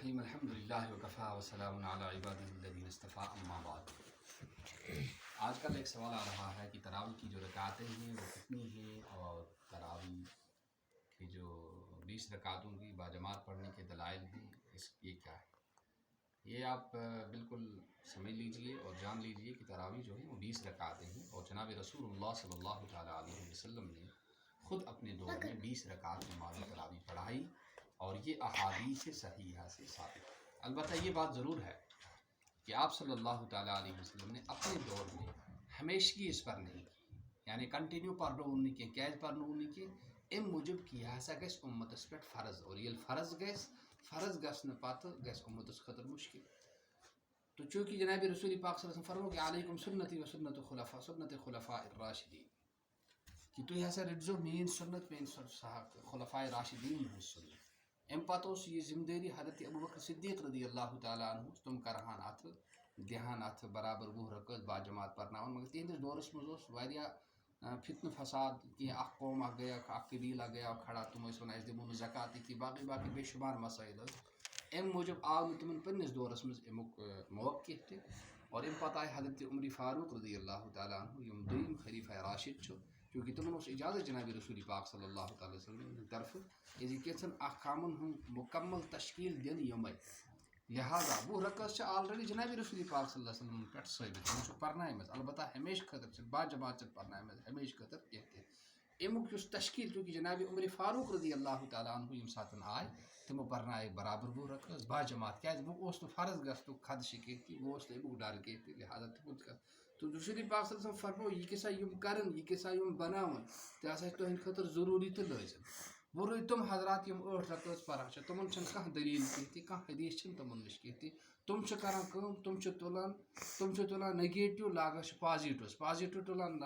الرحیم الحمد للہ وکفیٰ وسلام علی عبادہ الذین اصطفیٰ اما بعد۔ آج کل ایک سوال آ رہا ہے کہ تراویح کی جو رکعتیں ہیں وہ کتنی ہیں، اور تراویح کی جو 20 رکعتوں کی باجماعت پڑھنے کے دلائل ہیں یہ کیا ہے۔ یہ آپ بالکل سمجھ لیجئے اور جان لیجئے کہ تراویح جو ہے وہ 20 رکعتیں ہیں، اور جناب رسول اللہ صلی اللہ تعالیٰ علیہ وسلم نے خود اپنے دور میں 20 رکعت نماز تراویح پڑھائی، اور یہ احادیث صحیحہ سے ثابت ہے۔ البتہ یہ بات ضرور ہے کہ آپ صلی اللہ تعالیٰ علیہ وسلم نے اپنے دور میں ہمیشگی اس پر نہیں کی، یعنی کنٹینیو پرنو کی کیز پرنو کی ام موجب کی ہسا گژھِ امتس پہ فرض، اور یہ فرض گژھنہ پتہ گژھِ امتس خاطر مشکل۔ تو چونکہ جناب رسول پاک صلی اللہ علیہ وسلم فرمو کہ علیکم سنتی و سنت خلفاء الراشدین، کہ تھی ہسا رٹزو مین سنت مین خلفاء راشدین ہن سنت۔ ام پتہ یہ ذمہ داری حضرت ابوبکر صدیق رضی اللہ تعالیٰ عنہ تم کرہان ات دہان ات برابر 20 رکعت باجماعت پرناون، مگر تہندس دورس مز فتنہ فساد کی اخ قوم اخ گیا اخ قبیلہ گیا کھڑا، تم ون اس دمو زکات کی باقی بے شمار مسائل۔ ام موجب آو تمن پنس دورس مز امیک موقع تہ، اور ام پتہ آئی حضرت عمر فاروق رضی اللہ تعالیٰ عنہ یم دویم خلیفہ راشد چونکہ تمن اجازت جناب رسول پاک صلی اللہ تعالیٰ وسلم طرف کیسن احکامن ہند مکمل تشکیل دن یمے، لہذا 20 رکعت آلریڈی جناب رسول پاک صلی اللہ علیہ وسلم پہ ثابت تم پرنائمز، البتہ ہمیشہ خاطر باجماعت پرنائمز ہمیشہ خاطر کہتے امیک اس تشکیل چونکہ جناب عمر فاروق رضی اللہ تعالیٰ عنہ یم ساتن آئے تمو پرنائے برابر 20 رکعت باجماعت، کیاز وہ فرض گژھنک خدشہ کہتی وہ امیک ڈر کہتی، لہذا تو رسول پاک صلی اللہ علیہ وسلم فرمو یہ کسا یم کرن یہ کسا یم بناون تہ ہسا تہند خاطر ضروری تو لازم۔ وہ روی تم حضرات یم 8 رکعت پران تمن کھانا دلیل کہتی کھانا حدیث تمن نش کہتی، تم کران کام تم تلان نگیٹو لاگان پازیٹو تلان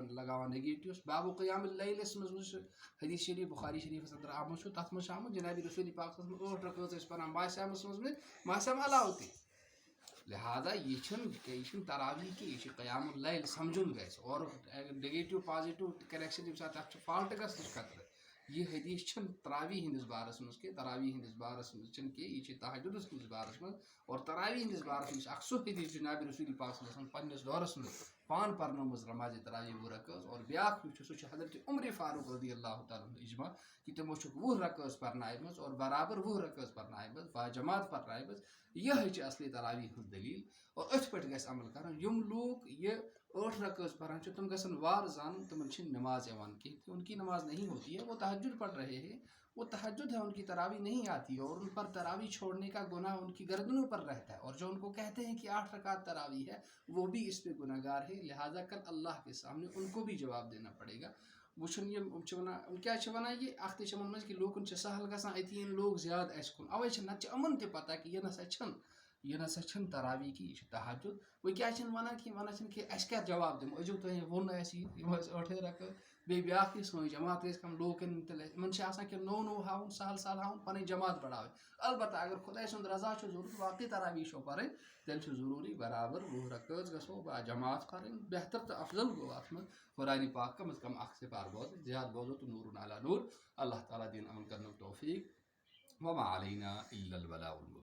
لگاوان نگیٹوس۔ باب قیام اللیلس مز حدیث شریف بخاری شریف اندر آمت تر مز آمت جناب رسول پاک صلی اللہ علیہ وسلم 8 رکعت پران باسیامس مز باسیام علاوہ تہ، لہذا یہ تراویح کی یہ قیام اللیل سمجھن گھس، اور نگیٹو پازیٹو کریکشن تک فالٹ گھنس خطرہ یہ حدیث تراویح ہندس بارس مز کہ تراویح ہندس بارس مز کہ یہ تہجدس ہندس بارس مز، اور تراویح ہندس بارس مز اخ سہ حدیث جناب رسول پاک صلی اللہ علیہ وسلم پنس دورس مز پان پرنومز نماز تراویح 20 رکعت، اور بیاکھ سہ حضرت عمر فاروق رضی اللہ تعالیٰ عنہ اجماع کہ تمو 20 رکعت پرنائمز اور برابر 20 رکعت پرنائمز باجماعت پرنائمز۔ یہ اصلی تراویح ہز دلیل، اور ات پہ گھس عمل کرن یم لوگ یہ 8 رکعت پران تم گھن وار زان تمن نماز یوان کہ ان کی نماز نہیں ہوتی ہے، وہ تہجد پڑھ رہے ہیں، وہ تہجد ہے ان کی تراویح نہیں آتی ہے، اور ان پر تراویح چھوڑنے کا گناہ ان کی گردنوں پر رہتا ہے، اور جو ان کو کہتے ہیں کہ 8 رکعت تراویح ہے وہ بھی اس پہ گناہ گار ہے، لہٰذا کل اللہ کے سامنے ان کو بھی جواب دینا پڑے گا۔ وہ کیا یہ اخت من کہ لوکن سہل گژھان اتی لوگ زیادہ اس کن اوے نت امن تہ پتہ کہ یہ نسا تراویح کی یہ تہجد، وہ کیا ونان کہ اس کیا جواب دمو اجو تہ ون اسی 8 رکعت بیاکھ سوئی جماعت کم لوکن ان کہ نو ہاؤن سہل ہاؤن پن جماعت بڑھاوے، البتہ اگر خدا سند رضا ضرورت واقعی تراویح پڑھیں تیل ضروری برابر 20 رکعت گھو با جماعت کریں، بہتر تو افضل گو ات من قرآن پاک کم از کم اخ سے پار بوز زیادہ بوزو تو نور علی نور۔ اللہ تعالیٰ دین عمل کرنے توفیق، وما علینا الا البلاغ المبین۔